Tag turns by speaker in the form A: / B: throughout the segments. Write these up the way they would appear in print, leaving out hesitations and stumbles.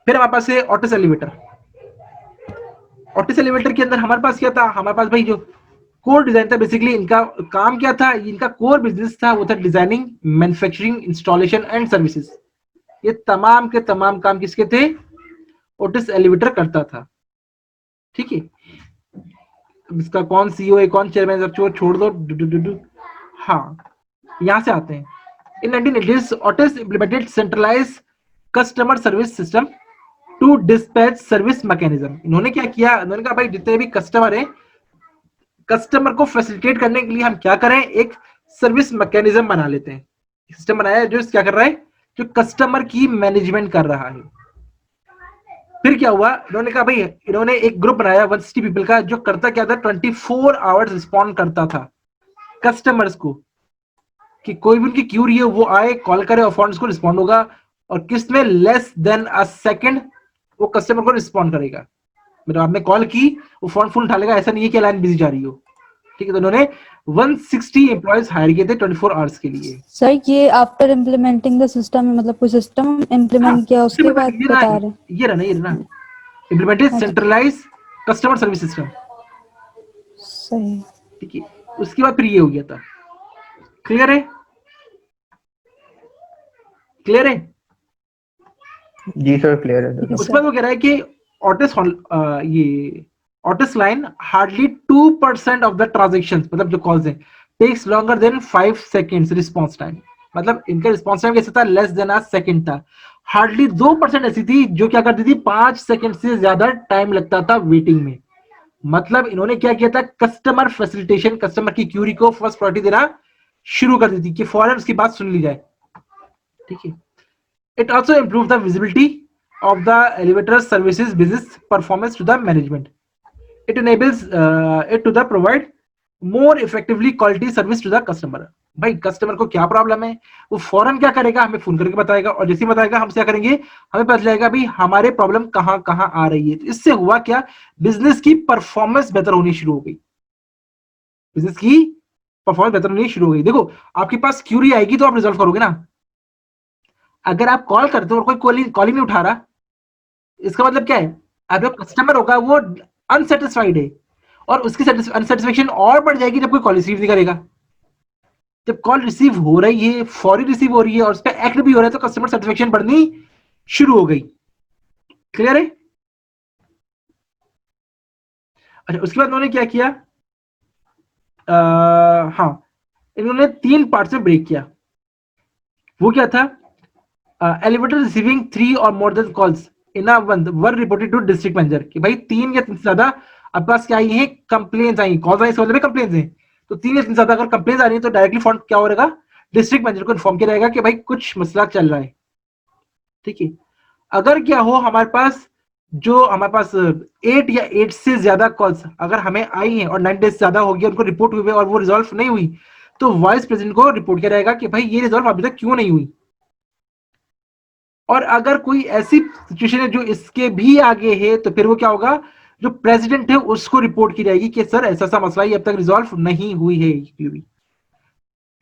A: फिर हमारे पास है ऑटिस एलिवेटर। ऑटिस एलिवेटर के अंदर हमारे पास क्या था, हमारे पास भाई जो कोर डिजाइन था, बेसिकली इनका काम क्या था, इनका कोर बिजनेस था वो था designing, manufacturing, installation and services. ये तमाम के तमाम काम किसके थे, ओटिस एलिवेटर करता था। ठीक है, इसका कौन सीईओ है, कौन चेयरमैन, सब छोड़ दो। हाँ, यहां से आते हैं। In 1980s Otis implemented centralize customer service system to dispatch service mechanism. इन्होंने क्या किया, इन्होंने कहा भाई जितने भी कस्टमर हैं, कस्टमर को फैसिलिटेट करने के लिए हम क्या करें, एक सर्विस मैकेनिज्म बना लेते हैं। सिस्टम बनाया है जो क्या कर रहा है, जो कस्टमर की मैनेजमेंट कर रहा है। फिर क्या हुआ, इन्होंने कहा भाई, इन्होंने एक ग्रुप बनाया 160 पीपल का, जो करता क्या था, 24 आवर्स रिस्पॉन्ड करता था कस्टमर्स को, कि कोई भी उनकी क्यूरी है वो आए, कॉल करे और फॉर्म्स को रिस्पॉन्ड होगा, और किस में लेस देन अ सेकंड वो कस्टमर को रिस्पॉन्ड करेगा। मतलब आपने कॉल की, वो फोन फुल उठा लेगा, ऐसा नहीं है कि लाइन बिजी जा रही हो। ठीक है, तो उन्होंने 160 एम्प्लॉयज हायर किए थे 24 आवर्स के लिए।
B: सर ये आफ्टर इम्प्लीमेंटिंग द सिस्टम, मतलब कोई सिस्टम इम्प्लीमेंट किया उसके बाद बता रहे हैं?
A: ये रहा implemented centralize customer service system.
B: सही।
A: ठीक है, उसके बाद फिर ये हो गया था। क्लियर है, क्लियर है
C: जी सर, क्लियर है सर।
A: उसके बाद वो कह रहा है कि ऑटिस ये Otis line hardly 2% of the transaction, मतलब जो कॉल्स है, takes longer than 5 seconds response time. मतलब इनका रिस्पॉन्स टाइम कैसा था, लेस देन अ सेकंड था। हार्डली 2% ऐसी थी जो क्या करती थी, 5 सेकंड से ज्यादा टाइम लगता था वेटिंग में। मतलब इन्होंने क्या किया था, कस्टमर फैसिलिटेशन, कस्टमर की क्यूरी को फर्स्ट प्रायोरिटी देना शुरू कर दी थी कि फौरन उसकी बात सुन ली जाए। ठीक है, it also improve the visibility of the elevator services business performance to the management. It enables it to the provide more effectively quality service to the customer. भाई कस्टमर को क्या प्रॉब्लम है, वो फौरन क्या करेगा, हमें फोन करके बताएगा, और जैसे ही बताएगा हम क्या करेंगे, हमें पता चलेगा भाई हमारे प्रॉब्लम कहां कहां आ रही है। तो इससे हुआ क्या, बिजनेस की परफॉर्मेंस बेहतर होनी शुरू हो गई। बिजनेस की परफॉर्मेंस बेहतर होनी शुरू हो गई। देखो, आपके पास क्यूरी आएगी तो आप रिजॉल्व करोगे ना। अगर आप कॉल करते हो और कोई कॉल ही नहीं उठा रहा, इसका मतलब क्या है, अब जो कस्टमर होगा वो अनसेटिस्फाइड है, और उसकी अनसेटिस्फेक्शन और बढ़ जाएगी जब कोई कॉल रिसीव नहीं करेगा। जब कॉल रिसीव हो रही है, फौरी रिसीव हो रही है, और उस पर एक्ट भी हो रहा है, तो कस्टमर सेटिस्फेक्शन बढ़नी शुरू हो गई। क्लियर है। अच्छा, उसके बाद उन्होंने क्या किया, हाँ, इन्होंने 3 पार्ट में ब्रेक किया। वो क्या था, एलिवेटर रिसीविंग 3 और more than calls in a month were reported to district manager, कि भाई 3 या 3 से ज्यादा आपके पास क्या आई है, कंप्लेंट्स आई, कॉल्स आई, मतलब कंप्लेंट्स हैं। तो 3 या 3 से ज्यादा अगर कंप्लेंट्स आ रही है तो डायरेक्टली फोन क्या हो रहेगा, डिस्ट्रिक्ट मैनेजर को इन्फॉर्म किया जाएगा कि भाई कुछ मसला चल रहा है। ठीक है, अगर क्या हो, हमारे पास 8 या 8 से ज्यादा कॉल्स अगर हमें आई हैं और 9 डेज से ज्यादा हो गया, उनको रिपोर्ट हुए और वो रिजॉल्व नहीं हुई, तो वाइस प्रेसिडेंट को रिपोर्ट किया जाएगा कि भाई ये रिजॉल्व अभी तक क्यों नहीं हुई। और अगर कोई ऐसी सिचुएशन है जो इसके भी आगे है, तो फिर वो क्या होगा, जो प्रेसिडेंट है उसको रिपोर्ट की जाएगी कि सर ऐसा सा मसला ये अब तक रिजॉल्व नहीं हुई है।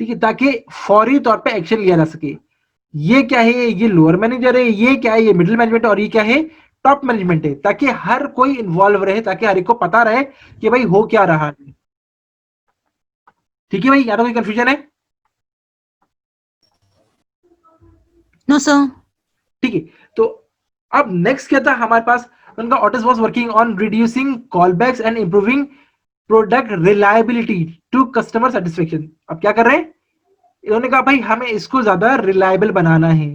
A: ठीक है, ताकि फौरी तौर पे एक्शन लिया जा सके। ये क्या है, ये लोअर मैनेजर है, ये क्या है, ये मिडिल मैनेजमेंट, और ये क्या है, टॉप मैनेजमेंट है, ताकि हर कोई इन्वॉल्व रहे, ताकि हर एक को पता रहे कि भाई हो क्या रहा है। ठीक है भाई, या तो कोई कंफ्यूजन है?
D: No sir.
A: ठीक है, तो अब नेक्स्ट क्या था हमारे पास, उनका Otis was working on reducing callbacks and improving product reliability to customer satisfaction. अब क्या कर रहे हैं, इन्होंने कहा भाई हमें इसको ज्यादा रिलायबल बनाना है।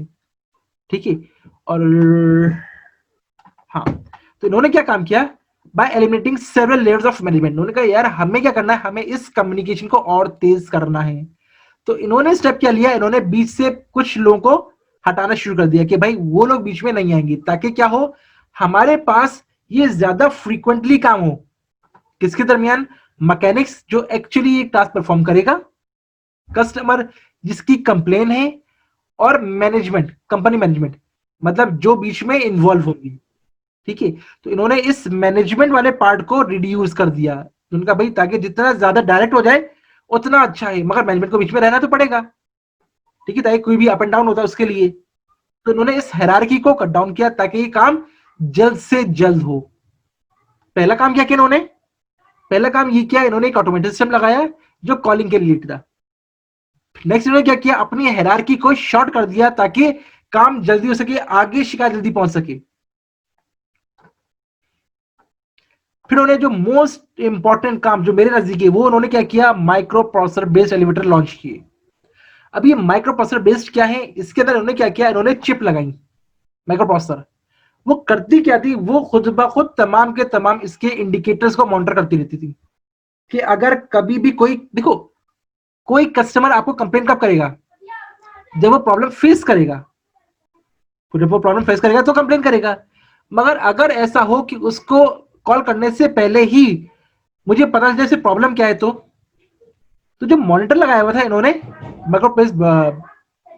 A: ठीक है, और हाँ, तो इन्होंने क्या काम किया, bye eliminating several layers of management. उन्होंने कहा यार हमें क्या करना है, हमें इस कम्युनिकेशन को और तेज करना है। तो इन्होंने स्टेप क्या लिया, इन्होंने बीच से कुछ लोगों को हटाना शुरू कर दिया कि भाई वो लोग बीच में नहीं आएंगे, ताकि क्या हो, हमारे पास ये ज्यादा फ्रीक्वेंटली काम हो। किसके दरमियान, मैकेनिक्स जो एक्चुअली एक टास्क परफॉर्म करेगा, कस्टमर जिसकी कंप्लेन है, और मैनेजमेंट, कंपनी मैनेजमेंट, मतलब जो बीच में इन्वॉल्व होगी। ठीक है, तो इन्होंने इस मैनेजमेंट वाले पार्ट को रिड्यूस कर दिया उनका, भाई ताकि जितना ज्यादा डायरेक्ट हो जाए उतना अच्छा है, मगर मैनेजमेंट को बीच में रहना तो पड़ेगा। ठीक है, ताकि कोई भी अप एंड डाउन होता है उसके लिए। तो इन्होंने इस हायरार्की को कट डाउन किया ताकि ये काम जल्द से जल्द हो। पहला काम क्या किया इन्होंने? पहला काम ये किया, इन्होंने एक ऑटोमेटेड सिस्टम लगाया जो कॉलिंग के रिलेटेड था। नेक्स्ट इन्होंने क्या किया, अपनी हायरार्की को शॉर्ट कर दिया ताकि काम जल्दी हो सके, आगे शिकायत जल्दी पहुंच सके। फिर उन्होंने जो मोस्ट इंपॉर्टेंट काम जो मेरे नजदीक है वो उन्होंने क्या किया, micro processor based elevator launch किए। अब ये माइक्रो प्रोसेसर बेस्ड क्या है, इसके अंदर उन्होंने क्या किया, इन्होंने चिप लगाई माइक्रो प्रोसेसर। वो करती क्या थी, वो खुद ब खुद तमाम के तमाम इसके इंडिकेटर्स को मॉनिटर करती रहती थी कि अगर कभी भी कोई, देखो कोई कस्टमर आपको कंप्लेन कब करेगा, जब वो प्रॉब्लम फेस करेगा। जब वो प्रॉब्लम फेस करेगा तो कंप्लेन करेगा। मगर अगर ऐसा हो कि उसको कॉल करने से पहले ही मुझे पता चले प्रॉब्लम क्या है, तो जो मॉनिटर लगाया हुआ था इन्होंने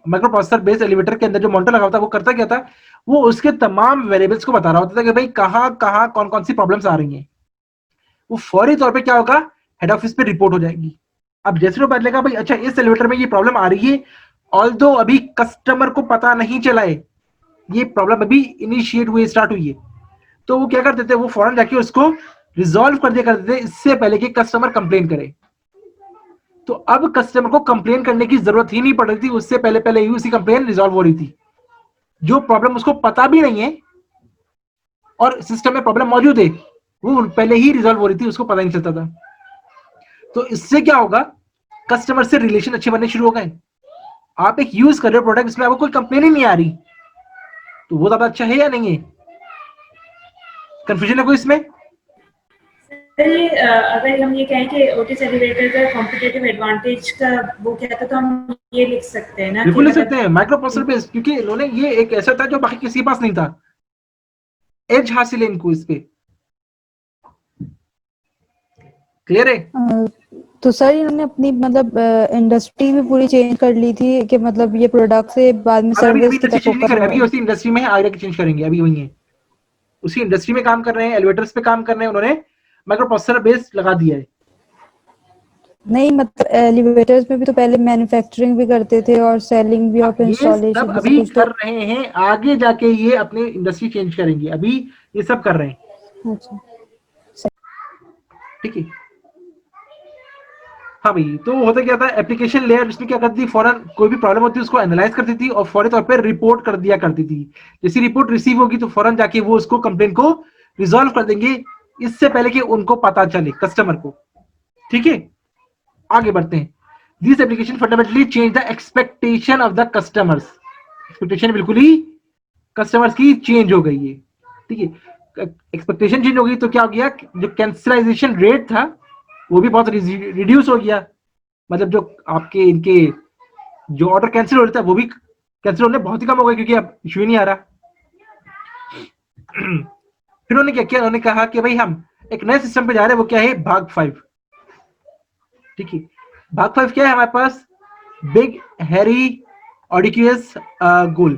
A: माइक्रो प्रोसेसर बेस्ड एलिवेटर के अंदर जो मॉनिटर लगा हुआ था, वो करता क्या था, वो उसके तमाम वेरिएबल्स को बता रहा होता था कि भाई कहाँ कहाँ कौन कौन सी प्रॉब्लम्स आ रही हैं। वो फौरी तौर पे क्या होगा, हेड ऑफिस पे रिपोर्ट हो जाएगी। अब जैसे वो पता लगा भाई अच्छा इस एलिवेटर में ये प्रॉब्लम आ रही है, ऑल्दो अभी कस्टमर को पता नहीं चला है, ये प्रॉब्लम अभी इनिशिएट हुई, स्टार्ट हुई है, तो वो क्या कर देते, वो फौरन जाके उसको रिजॉल्व कर दिया करते थे इससे पहले कि कस्टमर कंप्लेन करे। तो अब कस्टमर को कंप्लेन करने की जरूरत ही नहीं पड़ रही थी, उससे पहले पहले ही उसकी कंप्लेन रिजॉल्व हो रही थी। जो प्रॉब्लम उसको पता भी नहीं है और सिस्टम में प्रॉब्लम मौजूद है, वो पहले ही रिजॉल्व हो रही थी, उसको पता नहीं चलता था। तो इससे क्या होगा, कस्टमर से रिलेशन अच्छे बनने शुरू हो गए। आप एक यूज कर रहे हो प्रोडक्ट, इसमें आपको कोई कंप्लेन ही नहीं आ रही, तो वो ज्यादा अच्छा है या नहीं है? कंफ्यूजन है कोई इसमें?
E: सर ये अगर हम ये कहें कि ओटिस एलिवेटर का कॉम्पिटिटिव एडवांटेज का वो क्या था, तो हम ये लिख सकते हैं ना,
A: बिल्कुल लिख सकते हैं माइक्रो प्रोसेसर पे, क्योंकि इन्होंने ये एक ऐसा था जो बाकी किसी के पास नहीं था, एज हासिल है इनको इस पे। क्लियर है?
B: तो सर इन्होंने अपनी मतलब इंडस्ट्री भी पूरी चेंज कर ली थी कि मतलब ये प्रोडक्ट से बाद में
A: अभी
B: सर्विस की तरफ
A: चेंज नहीं कर रहे, अभी
B: फोकस।
A: उसी इंडस्ट्री में है, आगे चेंज करेंगे, अभी वही है, उसी इंडस्ट्री में काम कर रहे हैं, एलिवेटर्स पे काम कर रहे हैं, उन्होंने माइक्रो प्रोसेसर बेस लगा दिया है।
B: नहीं मतलब एलिवेटर्स में भी तो पहले मैन्युफैक्चरिंग भी करते थे और सेलिंग भी और
A: ये सब
B: इंस्टॉलेशन
A: अभी
B: कुछ
A: कर
B: तो।
A: रहे हैं, आगे जाके ये अपने इंडस्ट्री चेंज करेंगे, अभी ये सब कर रहे हैं।
B: अच्छा
A: ठीक है, हाँ भाई। तो होता क्या था, एप्लीकेशन लेयर इसमें क्या करती थी, फौरन कोई भी प्रॉब्लम होती है उसको एनालाइज करती थी और फौरी तौर पे रिपोर्ट कर दिया करती थी। जैसी रिपोर्ट रिसीव होगी तो फौरन जाके वो उसको कंप्लेन को रिजॉल्व कर देंगे, इससे पहले कि उनको पता चले कस्टमर को। ठीक है, आगे बढ़ते हैं। This application fundamentally change the expectation of the customers. Expectation बिल्कुल ही कस्टमर्स की चेंज हो गई है। ठीक है, एक्सपेक्टेशन चेंज हो गई तो क्या हो गया, जो कैंसिलाइजेशन रेट था वो भी बहुत रिड्यूस हो गया। मतलब जो आपके इनके जो ऑर्डर कैंसिल हो रहा था वो भी कैंसिल होने बहुत ही कम हो गए, क्योंकि अब इश्यू ही नहीं आ रहा। फिर उन्होंने क्या किया, उन्होंने कहा कि भाई हम एक नए सिस्टम पे जा रहे हैं, वो क्या है, भाग 5। ठीक है, भाग 5 क्या है हमारे पास, बिग हैरी ऑडिक्यूस गोल।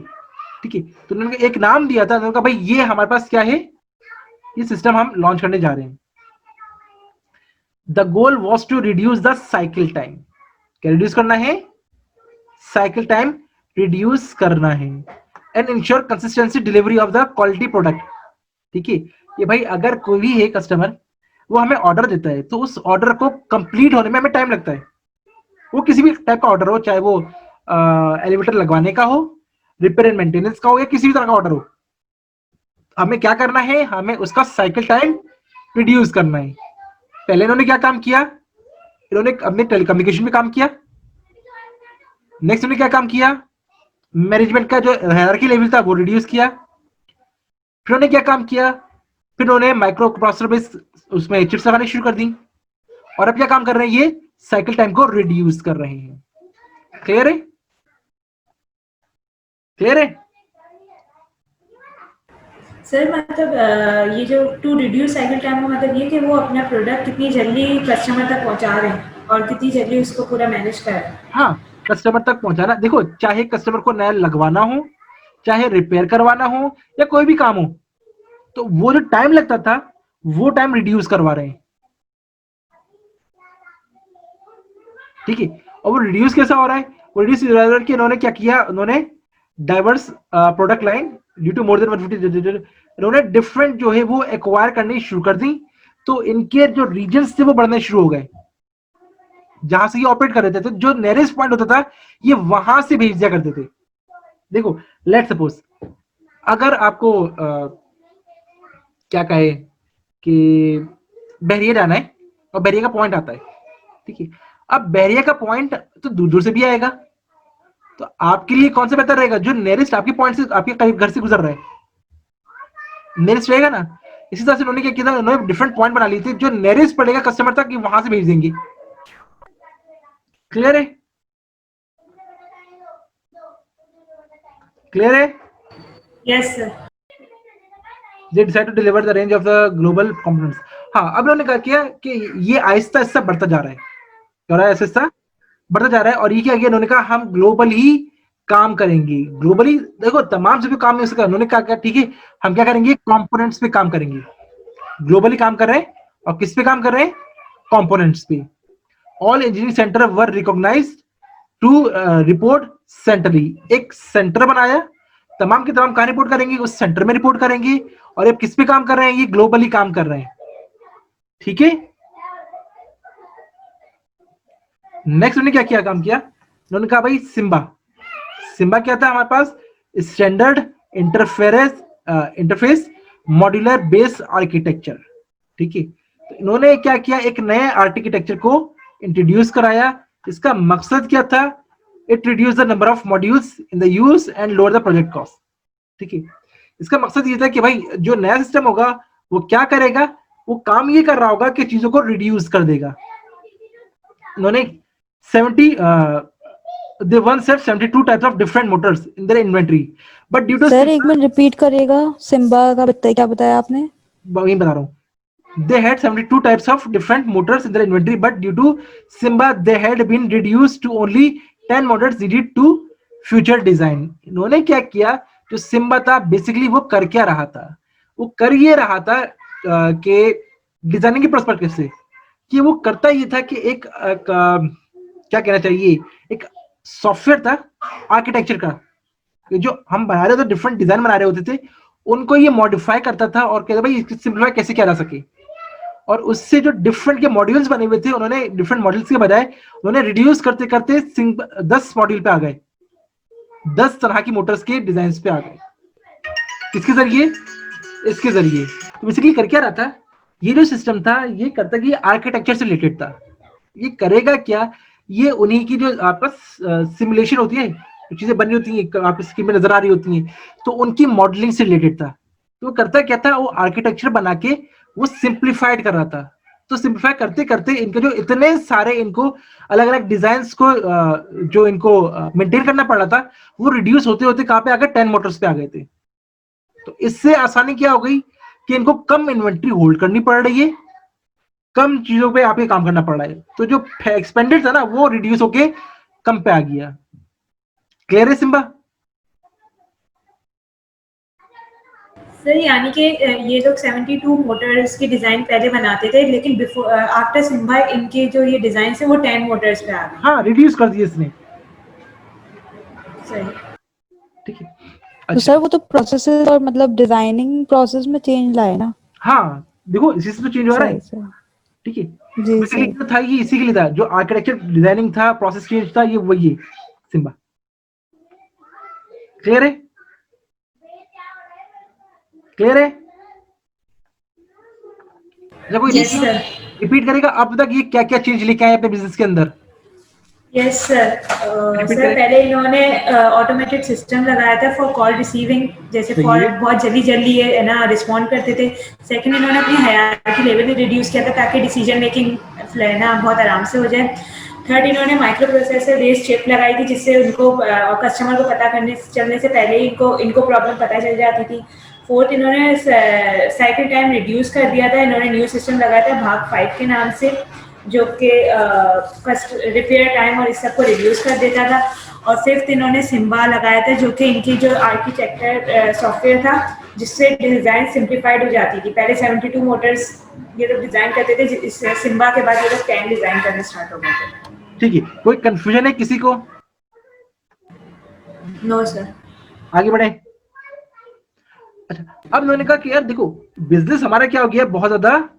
A: ठीक है, तो उन्होंने एक नाम दिया था, उन्होंने कहा भाई ये हमारे पास क्या है, ये सिस्टम हम लॉन्च करने जा रहे हैं। The goal was to reduce the cycle time. क्या रिड्यूस करना है, साइकिल टाइम रिड्यूस करना है, and ensure consistency delivery of the quality product. ठीक है, ये भाई अगर कोई भी है कस्टमर, वो हमें ऑर्डर देता है तो उस ऑर्डर को कंप्लीट होने में हमें टाइम लगता है। वो किसी भी टाइप का ऑर्डर हो, चाहे वो एलिवेटर लगवाने का हो, रिपेयर एंड मेंटेनेंस का हो, या किसी भी तरह का ऑर्डर हो, हमें क्या करना है, हमें उसका साइकिल टाइम रिड्यूस करना है। पहले इन्होंने क्या काम किया, इन्होंने अपने टेलीकम्युनिकेशन में काम किया। नेक्स्ट इन्होंने क्या काम किया, मैनेजमेंट का जो हायरार्की लेवल था वो रिड्यूस किया। फिर उन्होंने क्या काम किया, फिर उन्होंने माइक्रो प्रोसेसर बेस उसमें चिप्स लगाने शुरू कर दी, और अब क्या काम कर रहे हैं, ये साइकिल टाइम को रिड्यूस कर रहे हैं। क्लियर है? क्लियर है?
E: सर मतलब ये जो टू रिड्यूस साइकिल टाइम का मतलब ये कि वो अपना प्रोडक्ट कितनी जल्दी कस्टमर तक पहुंचा रहे हैं और कितनी जल्दी उसको पूरा मैनेज कर रहे हैं।
A: हाँ, कस्टमर तक पहुंचाना। देखो, चाहे कस्टमर को नया लगवाना हो, चाहे रिपेयर करवाना हो, या कोई भी काम हो, तो वो जो टाइम लगता था वो टाइम रिड्यूस करवा रहे हैं। ठीक है, और वो रिड्यूस कैसा हो रहा है, वो रिड्यूस कि इन्होंने क्या किया, उन्होंने diverse product line due to more than 150, इन्होंने डिफरेंट जो है वो एक्वायर करनी शुरू कर दी, तो इनके जो रीजन्स थे वो बढ़ने शुरू हो गए, जहां से ये ऑपरेट कर रहे थे। तो जो नियरेस्ट पॉइंट होता था ये वहां से भेज दिया करते थे। देखो लेट सपोज अगर आपको क्या कहे कि बहरिया जाना है और बहरिया का पॉइंट आता है, ठीक है, अब बहरिया का पॉइंट तो दूर दूर से भी आएगा, तो आपके लिए कौन सा बेहतर रहेगा, जो नियरेस्ट आपके पॉइंट से आपके करीब घर से गुजर रहा है, नियरेस्ट रहेगा ना। इसी तरह से उन्होंने क्या किया था, उन्होंने डिफरेंट पॉइंट बना लिए थे, जो नियरेस्ट पड़ेगा कस्टमर तक वहां से भेज देंगे। क्लियर है? क्लियर है?
E: Yes sir.
A: They decide to deliver the range of the global components. हाँ, अब उन्होंने क्या किया कि ये आहिस्ता आहिस्ता बढ़ता जा रहा है, क्या हो रहा है, आहिस्ता आहिस्ता बढ़ता जा रहा है। और ये क्या किया उन्होंने कहा हम ग्लोबल ही काम करेंगे, ग्लोबली। देखो तमाम से भी काम नहीं हो सका, उन्होंने कहा ठीक है हम क्या करेंगे, कंपोनेंट्स पे काम करेंगे। ग्लोबली काम कर रहे हैं और किस पे काम कर रहे हैं, कंपोनेंट्स पे। All engineering centre were recognized to report centrally, एक सेंटर बनाया, तमाम के तमाम कहां रिपोर्ट करेंगे, उस सेंटर में रिपोर्ट करेंगे। और ये किस पे काम कर रहे हैं, ये ग्लोबली काम कर रहे हैं, ठीक है। नेक्स्ट उन्होंने क्या किया, काम किया, उन्होंने कहा भाई सिम्बा, सिम्बा क्या था हमारे पास, standard interface modular base architecture, ठीक है। तो इन्होंने क्या किया, एक नए आर्किटेक्चर को इंट्रोड्यूस कराया। इसका मकसद क्या था, it reduce the number of modules in the use and lower the project cost, ठीक है। इसका मकसद ये था कि भाई जो नया सिस्टम होगा वो क्या करेगा, वो काम ये कर रहा होगा कि चीजों को रिड्यूस कर देगा। उन्होंने 72 types of different motors in their inventory, but due to
B: sir एक मिनट रिपीट करिएगा, सिम्बा का क्या बताया आपने?
A: वही बता रहा हूँ, they had 72 types of different motors in their inventory, but due to Simba they had been reduced to only 10 motors needed to future design. इन्होंने क्या किया, जो सिम्बा था बेसिकली वो कर क्या रहा था, वो कर ये रहा था कि डिजाइनिंग के पर्सपेक्टिव से, कि वो करता ये था कि एक क्या कहना चाहिए, एक सॉफ्टवेयर था आर्किटेक्चर का, जो हम बना रहे थे, डिफरेंट डिजाइन बना रहे होते थे, उनको ये मॉडिफाई करता था और कहता भाई इसको सिंप्लीफाई कैसे किया जा सके। और उससे जो डिफरेंट के मॉड्यूल्स बने हुए थे, उन्होंने डिफरेंट मॉड्यूल्स के बजाय उन्होंने रिड्यूस करते करते 10 मॉड्यूल पे आ गए, 10 तरह की मोटर्स के डिजाइन पे आ गए। किसके जरिए, इसके जरिए। तो बेसिकली कर क्या रहा था, ये जो सिस्टम था ये करता कि आर्किटेक्चर से रिलेटेड था। ये करेगा क्या, ये उन्हीं की जो आपका सिमुलेशन होती है, जो चीजें बनी होती हैं आपकी स्क्रीन में नजर आ रही होती हैं, तो उनकी मॉडलिंग से रिलेटेड था। तो करता क्या था, वो आर्किटेक्चर बना के वो सिंप्लीफाइड कर रहा था। तो सिंप्लीफाई करते करते इनके जो इतने सारे इनको अलग अलग डिजाइन्स को जो इनको मेंटेन करना पड़ रहा था, वो रिड्यूस होते होते कहाँ पे आ गए, 10 मोटर्स पे आ गए थे। तो इससे आसानी क्या हो गई कि इनको कम इन्वेंट्री होल्ड करनी पड़ रही है, कम चीजों पे आपके काम करना पड़ रहा है। तो जो एक्सपेंडेड था ना वो रिड्यूस होके कम पे आ गया। क्लियर है सिम्बा?
E: सर यानी कि ये लोग 72 मोटर्स की डिजाइन पहले बनाते थे, लेकिन बिफोर आफ्टर सिम्बा इनके जो ये डिजाइन है वो 10 मोटर्स पे आ गए।
A: हाँ, रिड्यूस कर दिया इसने।
E: सही,
A: ठीक है।
B: तो सर वो तो प्रोसेस और मतलब डिजाइनिंग प्रोसेस में चेंज लाए ना।
A: हाँ देखो इसी से तो चेंज हो रहा है,
B: सही सर।
A: ठीक है।
B: जी
A: बेसिकली
B: सर।
A: था ये इसी के लिए था, जो आर्किटेक्चर डिजाइनिंग था, प्रोसेस चेंज था, ये वही है सिम्बा। क्लियर है? क्लियर है? जब कोई
E: यस सर।
A: रिपीट करेगा अब तक ये क्या क्या चेंज लेके आए अपने बिजनेस के अंदर।
E: Yes sir.
A: Repeat
E: सर
A: करें।
E: पहले इन्होंने ऑटोमेटेड सिस्टम लगाया था फॉर कॉल रिसीविंग, जैसे
A: सही
E: कॉल
A: है।
E: बहुत जल्दी जल्दी ये ना रिस्पॉन्ड करते थे। सेकंड इन्होंने अपनी हायरार्की लेवल भी रिड्यूस किया था ताकि डिसीजन मेकिंग ना बहुत आराम से हो जाए। थर्ड इन्होंने माइक्रो प्रोसेसर बेस्ड चिप लगाई थी, जिससे उनको कस्टमर को पता करने चलने से पहले ही इनको प्रॉब्लम पता चल जाती थी। फोर्थ इन्होंने साइकिल टाइम रिड्यूस कर दिया था, इन्होंने न्यू सिस्टम लगाया था भाग 5 के नाम से, जो कि रिपेयर टाइम और इस सब को रिड्यूस कर देता था। और फिफ्थ इन्होंने सिम्बा लगाया था, जो कि इनकी जो आर्किटेक्चर सॉफ्टवेयर था, जिससे डिज़ाइन सिंप्लीफाइड हो जाती थी। पहले 72 मोटर्स ये लोग डिज़ाइन करते थे, इस सिम्बा के बाद ये लोग 10 डिज़ाइन करने स्टार्ट हो गए थे।
A: ठीक है, कोई कंफ्यूजन है किसी को?
E: No sir.
A: आगे बढ़े। अच्छा, अब उन्होंने कहा कि यार देखो बिजनेस हमारा क्या हो गया है, बहुत ज्यादा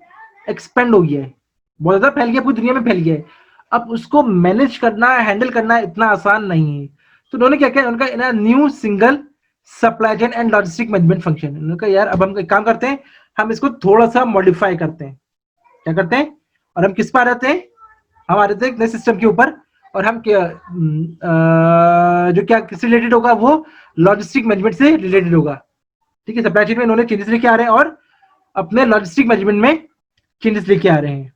A: एक्सपेंड हो गया है, बहुत ज्यादा फैल गया, पूरी दुनिया में फैल गया है। अब उसको मैनेज करना, हैंडल करना इतना आसान नहीं है। तो उन्होंने क्या किया, उनका new single supply chain and logistic management function. उन्होंने कहा यार अब हम एक काम करते हैं, हम इसको थोड़ा सा मॉडिफाई करते हैं। क्या करते हैं, और हम किस पर आ जाते हैं, हम आ जाते हैं नए सिस्टम के ऊपर, और हम क्या जो क्या किससे रिलेटेड होगा, वो लॉजिस्टिक मैनेजमेंट से रिलेटेड होगा। ठीक है, सप्लाई चेन में इन्होंने चेंजेस लेके आ रहे हैं और अपने लॉजिस्टिक मैनेजमेंट में चेंजेस लेके आ रहे हैं।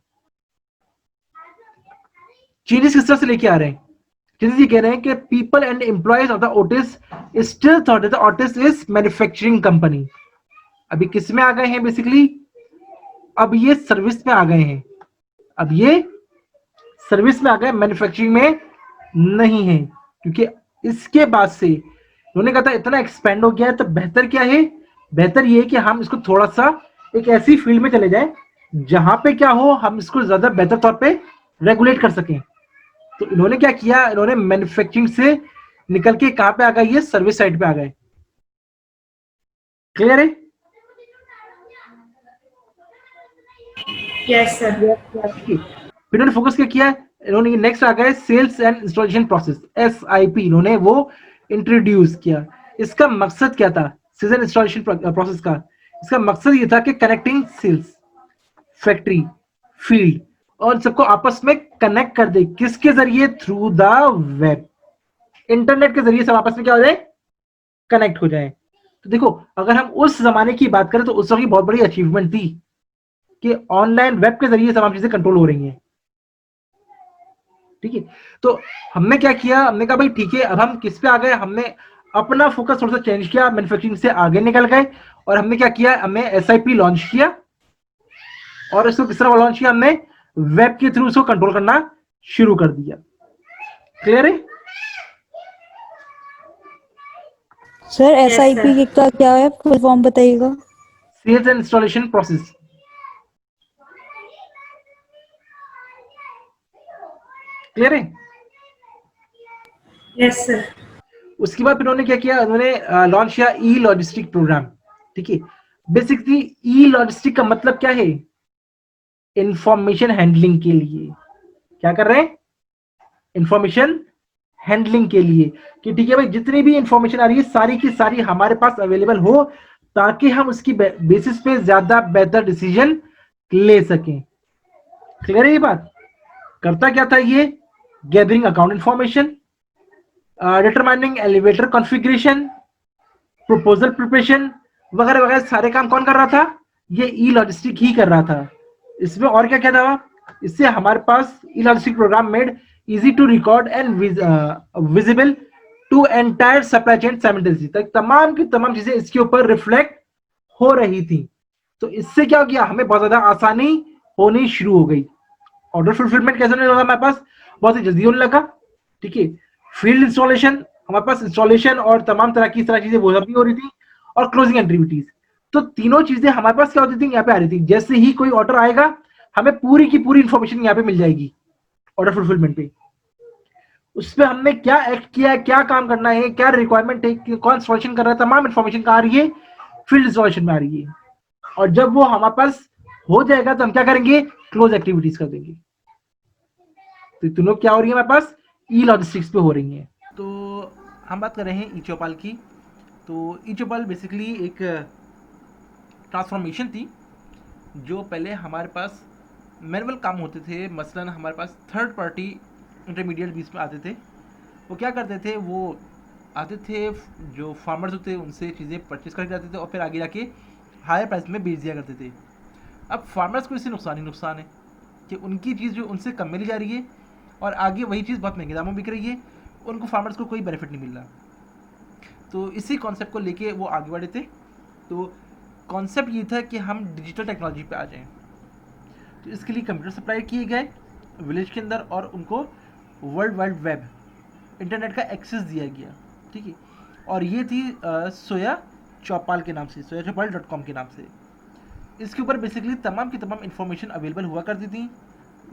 A: चेंजेस किस तरह से लेके आ रहे हैं, चेंजेस ये कह रहे हैं कि people and employees of the Otis still thought that the Otis is manufacturing company. अभी किस में आ गए हैं बेसिकली, अब ये सर्विस में आ गए हैं, अब ये सर्विस में आ गए, मैन्युफैक्चरिंग में नहीं है। क्योंकि इसके बाद से उन्होंने कहा था इतना एक्सपेंड हो गया है, तो बेहतर क्या है, बेहतर ये है कि हम इसको थोड़ा सा एक ऐसी फील्ड में चले जाएं जहां पे क्या हो, हम इसको ज्यादा बेहतर तौर पे रेगुलेट कर सकें। तो इन्होंने क्या किया, इन्होंने मैन्युफैक्चरिंग से निकल के कहां पे आ गए, ये सर्विस साइड पे आ गए। क्लियर है?
E: Yes sir.
A: फिर इन्होंने फोकस क्या किया, इन्होंने नेक्स्ट आ गए sales and installation process, SIP इन्होंने वो इंट्रोड्यूस किया। इसका मकसद क्या था, सेल्स एंड इंस्टॉलेशन प्रोसेस का, इसका मकसद ये था कि कनेक्टिंग सेल्स, फैक्ट्री, फील्ड और सबको आपस में कनेक्ट कर दे, किसके जरिए, थ्रू द वेब, इंटरनेट के जरिए सब आपस में क्या हो जाए, कनेक्ट हो जाए। तो देखो अगर हम उस जमाने की बात करें तो उस वक्त की बहुत बड़ी अचीवमेंट थी कि ऑनलाइन वेब के जरिए तमाम चीजें कंट्रोल हो रही हैं। ठीक है, तो हमने क्या किया, हमने कहा भाई ठीक है, अब हम किस पे आ गए, हमने अपना फोकस थोड़ा सा चेंज किया, मैन्युफैक्चरिंग से आगे निकल गए, और हमने क्या किया, हमने SIP लॉन्च किया, और इसको किस तरह लॉन्च किया, हमने वेब के थ्रू इसको कंट्रोल करना शुरू कर दिया। क्लियर है?
B: Sir
E: Yes,
B: SIP
E: sir.
B: का क्या है, फुल फॉर्म बताइएगा।
A: Sales and installation process. Clear है?
E: Yes sir.
A: उसके बाद फिर उन्होंने क्या किया, उन्होंने लॉन्च किया E-लॉजिस्टिक प्रोग्राम। ठीक है, बेसिकली E-लॉजिस्टिक का मतलब क्या है, इंफॉर्मेशन हैंडलिंग के लिए। क्या कर रहे हैं, इंफॉर्मेशन हैंडलिंग के लिए, कि ठीक है भाई जितनी भी इंफॉर्मेशन आ रही है सारी की सारी हमारे पास अवेलेबल हो, ताकि हम उसकी बेसिस पे ज्यादा बेहतर डिसीजन ले सकें। क्लियर है ये बात? करता क्या था ये, gathering account information, determining elevator configuration, proposal preparation वगैरह वगैरह, सारे काम कौन कर रहा था, ये E-लॉजिस्टिक ही कर रहा था। इसमें और क्या क्या था, इससे हमारे पास e logistic programme made easy to record and visible to entire supply chain simultaneously, तक तमाम की तमाम चीजें इसके ऊपर रिफ्लेक्ट हो रही थी। तो इससे क्या हो गया, हमें बहुत ज्यादा आसानी होनी शुरू हो गई। ऑर्डर फुलफिलमेंट कैसे होने लगा हमारे पास, बहुत ही जल्दी होने लगा। ठीक है, फील्ड इंस्टॉलेशन, हमारे पास इंस्टॉलेशन और तमाम तरह की चीजें वो सब भी हो रही थी, और क्लोजिंग एक्टिविटीज। तो तीनों चीजें हमारे पास क्या होती थी, यहाँ पे आ रही थी। जैसे ही कोई ऑर्डर आएगा हमें पूरी की पूरी इंफॉर्मेशन यहाँ पे मिल जाएगी ऑर्डर फुलफिलमेंट पे। उस पर हमने क्या एक्ट किया है, क्या काम करना है, क्या रिक्वायरमेंट है, कौन इंस्टॉलेशन कर रहा है, तमाम इंफॉर्मेशन कहाँ आ रही है, फील्ड इंस्टॉलेशन में आ रही है। और जब वो हमारे पास हो जाएगा तो हम क्या करेंगे, क्लोज एक्टिविटीज कर देंगे। तो तीनों क्या हो रही है हमारे पास, E-लॉजिस्टिक्स पे हो रही है। तो हम बात कर रहे हैं ई-चौपाल की। तो ई-चौपाल बेसिकली एक ट्रांसफॉर्मेशन थी, जो पहले हमारे पास मैनुअल काम होते थे। मसलन हमारे पास थर्ड पार्टी इंटरमीडिएट बीच में आते थे, वो क्या करते थे, वो आते थे, जो फार्मर्स होते उनसे चीज़ें परचेज करके जाते थे और फिर आगे जाके हायर प्राइस में बेच दिया करते थे। अब फार्मर्स को इससे नुकसान ही नुकसान है कि उनकी चीज़ जो उनसे कम मिली जा रही है और आगे वही चीज़ बहुत महंगे दामों में बिक रही है, उनको फार्मर्स को कोई बेनिफिट नहीं मिल रहा। तो इसी कॉन्सेप्ट को लेके वो आगे बढ़े थे। तो कॉन्सेप्ट ये था कि हम डिजिटल टेक्नोलॉजी पे आ जाएं। तो इसके लिए कंप्यूटर सप्लाई किए गए विलेज के अंदर, और उनको वर्ल्ड वाइड वेब, इंटरनेट का एक्सेस दिया गया। ठीक है, और ये थी सोया चौपाल के नाम से, soyachopal.com के नाम से। इसके ऊपर बेसिकली तमाम की तमाम इंफॉर्मेशन अवेलेबल हुआ करती थी,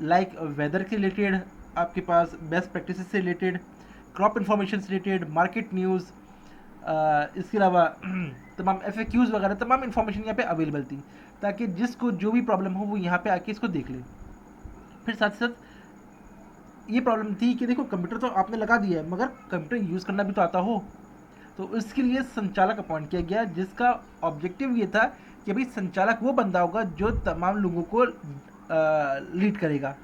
A: लाइक वेदर के रिलेटेड, आपके पास बेस्ट प्रैक्टिसेस से रिलेटेड, क्रॉप इन्फॉर्मेशन से रिलेटेड, मार्केट न्यूज़, इसके अलावा तमाम FAQs वगैरह तमाम इन्फॉर्मेशन यहाँ पे अवेलेबल थी, ताकि जिसको जो भी प्रॉब्लम हो वो यहाँ पे आके इसको देख ले। फिर साथ ही साथ ये प्रॉब्लम थी कि देखो कंप्यूटर तो आपने लगा दिया है, मगर कंप्यूटर यूज़ करना भी तो आता हो, तो इसके लिए संचालक अपॉइंट किया गया, जिसका ऑब्जेक्टिव ये था कि भाई संचालक वो बंदा होगा जो तमाम लोगों को लीड करेगा,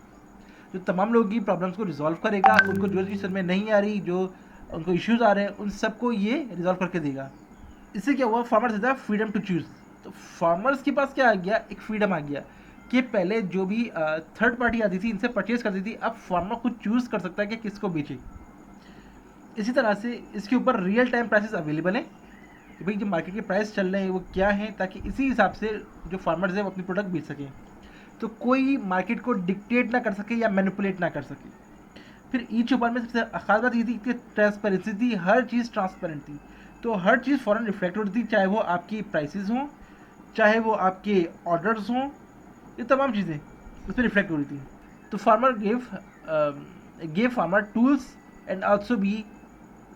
A: जो तमाम लोगों की प्रॉब्लम्स को रिजॉल्व करेगा, उनको जो चीज़ समझ में नहीं आ रही, जो उनको इश्यूज आ रहे हैं, उन सबको ये रिजॉल्व करके देगा। इससे क्या हुआ, फार्मर्स देता फ्रीडम टू चूज़। तो फार्मर्स के पास क्या आ गया, एक फ्रीडम आ गया कि पहले जो भी थर्ड पार्टी आती थी इनसे परचेज करती थी, अब फार्मर खुद चूज़ कर सकता है कि किसको बेचे। इसी तरह से इसके ऊपर रियल टाइम प्राइसेस अवेलेबल हैं कि भाई जो मार्केट के प्राइस चल रहे हैं वो क्या हैं, ताकि इसी हिसाब से जो फार्मर्स हैं वो अपनी प्रोडक्ट बेच सकें, तो कोई मार्केट को डिक्टेट ना कर सके या मैनिपुलेट ना कर सके। फिर ई चौपाल में सबसे खास बात ये थी कि ट्रांसपेरेंसी थी, हर चीज़ ट्रांसपेरेंट थी, तो हर चीज़ फ़ौरन रिफ्लेक्ट होती थी, चाहे वो आपकी प्राइसेस हों, चाहे वो आपके ऑर्डर्स हों, ये तमाम चीज़ें उस पर रिफ्लेक्ट हो रही थी। तो farmer gave farmer tools and also be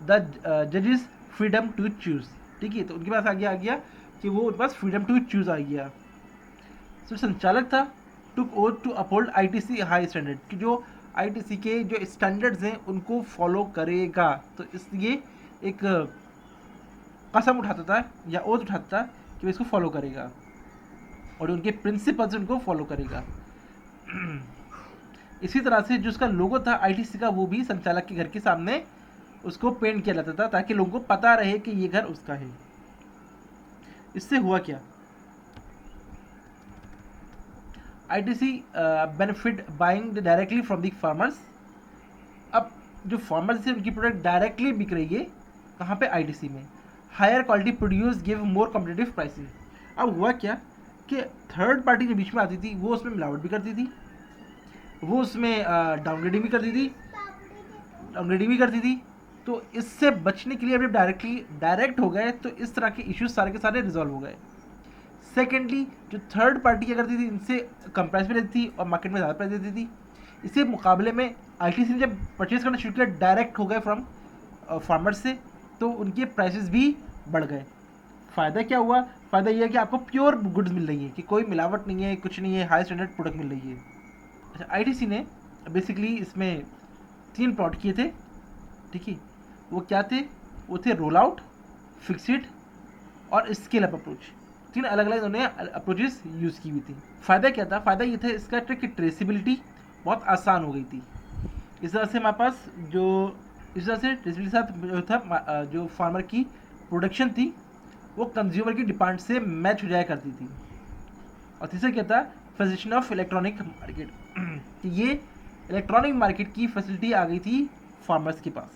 A: the जजेस फ्रीडम टू चूज़। ठीक है, तो उनके पास आ गया कि वो उनके पास फ्रीडम टू चूज़ आ गया। तो संचालक था took oath to uphold ITC high standard, कि जो ITC के जो स्टैंडर्ड्स हैं उनको फॉलो करेगा, तो इसलिए एक कसम उठाता था या ओथ उठाता था कि वो इसको फॉलो करेगा और उनके प्रिंसिपल्स उनको फॉलो करेगा। इसी तरह से जो उसका लोगो था ITC का, वो भी संचालक के घर के सामने उसको पेंट किया जाता था, ताकि लोगों को पता रहे कि ये घर उसका है। इससे हुआ क्या, ITC benefit buying directly from the farmers. अब जो फार्मर्स से उनकी प्रोडक्ट डायरेक्टली बिक रही है कहाँ पे, ITC में। Higher quality produce give more competitive pricing. अब हुआ क्या कि थर्ड पार्टी जो बीच में आती थी वो उसमें मिलावट भी करती थी, वो उसमें डाउनग्रेडिंग भी करती थी। तो इससे बचने के लिए अभी डायरेक्ट हो गए, तो इस तरह के इश्यूज सारे के सारे रिजॉल्व हो गए। सेकेंडली, जो थर्ड पार्टी क्या करती थी, इनसे कम प्राइस पे देती थी और मार्केट में ज़्यादा प्राइस देती थी। इसी मुकाबले में ITC ने जब परचेज करना शुरू किया डायरेक्ट हो गए फ्रॉम फार्मर्स से, तो उनके प्राइसेस भी बढ़ गए। फ़ायदा क्या हुआ, फ़ायदा ये है कि आपको प्योर गुड्स मिल रही है, कि कोई मिलावट नहीं है, कुछ नहीं है, हाई स्टैंडर्ड प्रोडक्ट मिल रही है। अच्छा, ITC ने बेसिकली इसमें 3 प्लॉट किए थे। ठीक है, वो क्या थे, वो थे रोल आउट, फिक्सिड और स्केल अप अप्रोच। 3 अलग अलग उन्होंने अप्रोचेस यूज़ की हुई थी। फ़ायदा क्या था, फ़ायदा ये था इसका कि ट्रेसिबिलिटी बहुत आसान हो गई थी। इस तरह से हमारे पास इस तरह से ट्रेसिबिलिटी के साथ जो था, जो फार्मर की प्रोडक्शन थी वो कंज्यूमर की डिमांड से मैच हो जाया करती थी। और तीसरा क्या था, फैसिलिटेशन ऑफ इलेक्ट्रॉनिक मार्केट, कि ये इलेक्ट्रॉनिक मार्केट की फैसिलिटी आ गई थी फार्मर्स के पास।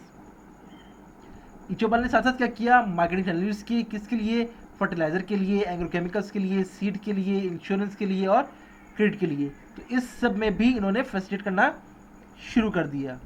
A: इचोबल ने साथ साथ क्या किया, मार्केटिंग चैनल्स की किसके लिए, फर्टिलाइज़र के लिए, एग्रोकेमिकल्स के लिए, सीड के लिए, इंश्योरेंस के लिए और क्रेडिट के लिए। तो इस सब में भी इन्होंने फैसिलिटेट करना शुरू कर दिया।